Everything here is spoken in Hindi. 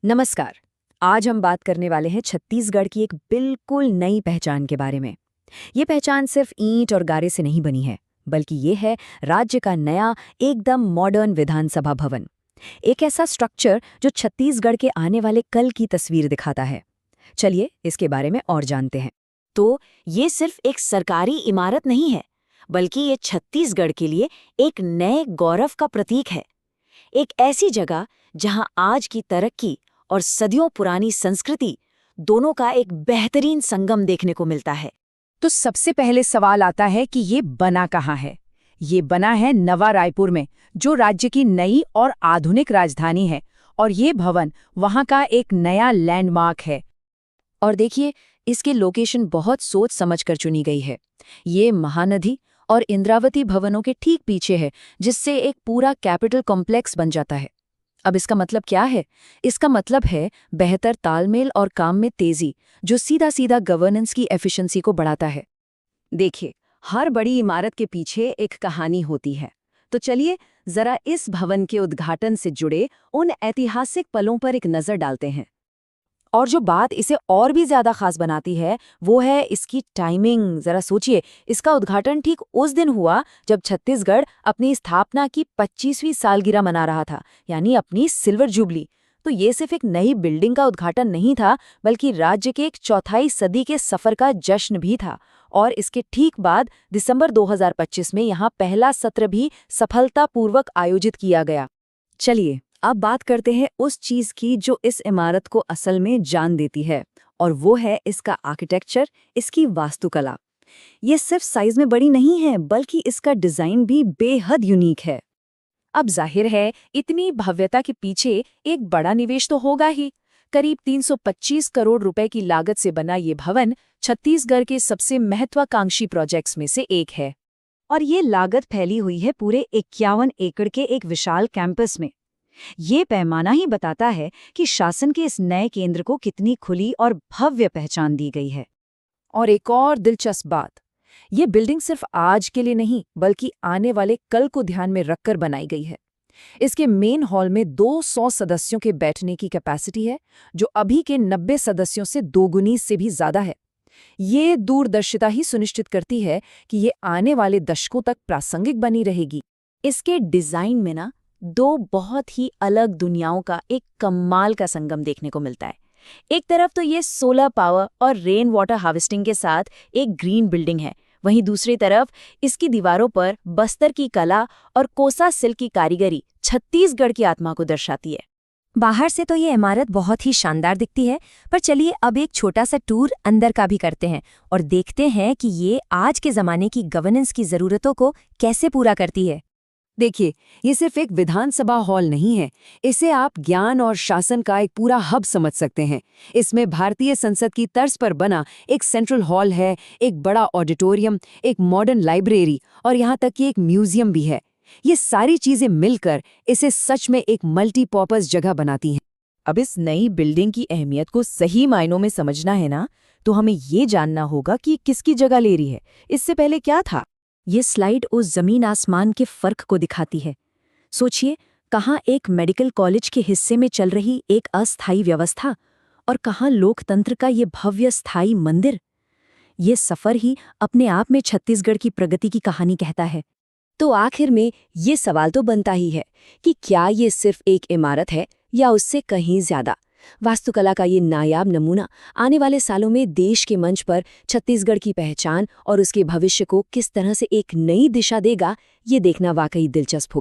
नमस्कार। आज हम बात करने वाले हैं छत्तीसगढ़ की एक बिल्कुल नई पहचान के बारे में। ये पहचान सिर्फ ईंट और गारे से नहीं बनी है, बल्कि ये है राज्य का नया एकदम मॉडर्न विधानसभा भवन। एक ऐसा स्ट्रक्चर जो छत्तीसगढ़ के आने वाले कल की तस्वीर दिखाता है। चलिए इसके बारे में और जानते हैं। तो ये सिर्फ एक सरकारी इमारत नहीं है, बल्कि ये छत्तीसगढ़ के लिए एक नए गौरव का प्रतीक है। एक ऐसी जगह जहां आज की तरक्की और सदियों पुरानी संस्कृति दोनों का एक बेहतरीन संगम देखने को मिलता है। तो सबसे पहले सवाल आता है कि ये बना कहाँ है। ये बना है नवा रायपुर में, जो राज्य की नई और आधुनिक राजधानी है, और ये भवन वहाँ का एक नया लैंडमार्क है। और देखिए, इसकी लोकेशन बहुत सोच समझकर चुनी गई है। ये महानदी और इंद्रावती भवनों के ठीक पीछे है, जिससे एक पूरा कैपिटल कॉम्प्लेक्स बन जाता है। अब इसका मतलब क्या है? इसका मतलब है बेहतर तालमेल और काम में तेजी, जो सीधा सीधा गवर्नेंस की एफिशिएंसी को बढ़ाता है। देखिए, हर बड़ी इमारत के पीछे एक कहानी होती है। तो चलिए जरा इस भवन के उद्घाटन से जुड़े उन ऐतिहासिक पलों पर एक नजर डालते हैं। और जो बात इसे और भी ज्यादा खास बनाती है, वो है इसकी टाइमिंग। जरा सोचिए, इसका उद्घाटन ठीक उस दिन हुआ जब छत्तीसगढ़ अपनी स्थापना की 25वीं सालगिरह मना रहा था, यानी अपनी सिल्वर जुबली। तो ये सिर्फ एक नई बिल्डिंग का उद्घाटन नहीं था, बल्कि राज्य के एक चौथाई सदी के सफर का जश्न भी था। और इसके ठीक बाद दिसंबर 2025 में यहाँ पहला सत्र भी सफलतापूर्वक आयोजित किया गया। चलिए अब बात करते हैं उस चीज की जो इस इमारत को असल में जान देती है, और वो है इसका आर्किटेक्चर, इसकी वास्तुकला। ये सिर्फ साइज में बड़ी नहीं है, बल्कि इसका डिजाइन भी बेहद यूनिक है। अब जाहिर है, इतनी भव्यता के पीछे एक बड़ा निवेश तो होगा ही। करीब 325 करोड़ रुपए की लागत से बना ये भवन छत्तीसगढ़ के सबसे महत्वाकांक्षी प्रोजेक्ट्स में से एक है। और ये लागत फैली हुई है पूरे 51 एकड़ के एक विशाल कैंपस में। ये पैमाना ही बताता है कि शासन के इस नए केंद्र को कितनी खुली और भव्य पहचान दी गई है। और एक और दिलचस्प बात, ये बिल्डिंग सिर्फ आज के लिए नहीं, बल्कि आने वाले कल को ध्यान में रखकर बनाई गई है। इसके मेन हॉल में 200 सदस्यों के बैठने की कैपेसिटी है, जो अभी के 90 सदस्यों से दोगुनी से भी ज्यादा है। ये दूरदर्शिता ही सुनिश्चित करती है कि ये आने वाले दशकों तक प्रासंगिक बनी रहेगी। इसके डिजाइन में ना दो बहुत ही अलग दुनियाओं का एक कमाल का संगम देखने को मिलता है। एक तरफ तो ये सोलर पावर और रेन वाटर हार्वेस्टिंग के साथ एक ग्रीन बिल्डिंग है, वहीं दूसरी तरफ इसकी दीवारों पर बस्तर की कला और कोसा सिल्क की कारीगरी छत्तीसगढ़ की आत्मा को दर्शाती है। बाहर से तो ये इमारत बहुत ही शानदार दिखती है, पर चलिए अब एक छोटा सा टूर अंदर का भी करते हैं और देखते हैं कि ये आज के ज़माने की गवर्नेंस की ज़रूरतों को कैसे पूरा करती है। देखिए, ये सिर्फ एक विधानसभा हॉल नहीं है, इसे आप ज्ञान और शासन का एक पूरा हब समझ सकते हैं। इसमें भारतीय संसद की तर्ज पर बना एक सेंट्रल हॉल है, एक बड़ा ऑडिटोरियम, एक मॉडर्न लाइब्रेरी और यहाँ तक कि एक म्यूजियम भी है। ये सारी चीजें मिलकर इसे सच में एक मल्टीपर्पज जगह बनाती हैं। अब इस नई बिल्डिंग की अहमियत को सही मायनों में समझना है ना, तो हमें ये जानना होगा कि किसकी जगह ले रही है। इससे पहले क्या था? ये स्लाइड उस जमीन आसमान के फर्क को दिखाती है। सोचिए, कहाँ एक मेडिकल कॉलेज के हिस्से में चल रही एक अस्थायी व्यवस्था और कहाँ लोकतंत्र का ये भव्य स्थायी मंदिर। ये सफर ही अपने आप में छत्तीसगढ़ की प्रगति की कहानी कहता है। तो आखिर में ये सवाल तो बनता ही है कि क्या ये सिर्फ एक इमारत है या उससे कहीं ज्यादा। वास्तुकला का ये नायाब नमूना आने वाले सालों में देश के मंच पर छत्तीसगढ़ की पहचान और उसके भविष्य को किस तरह से एक नई दिशा देगा, ये देखना वाकई दिलचस्प होगा।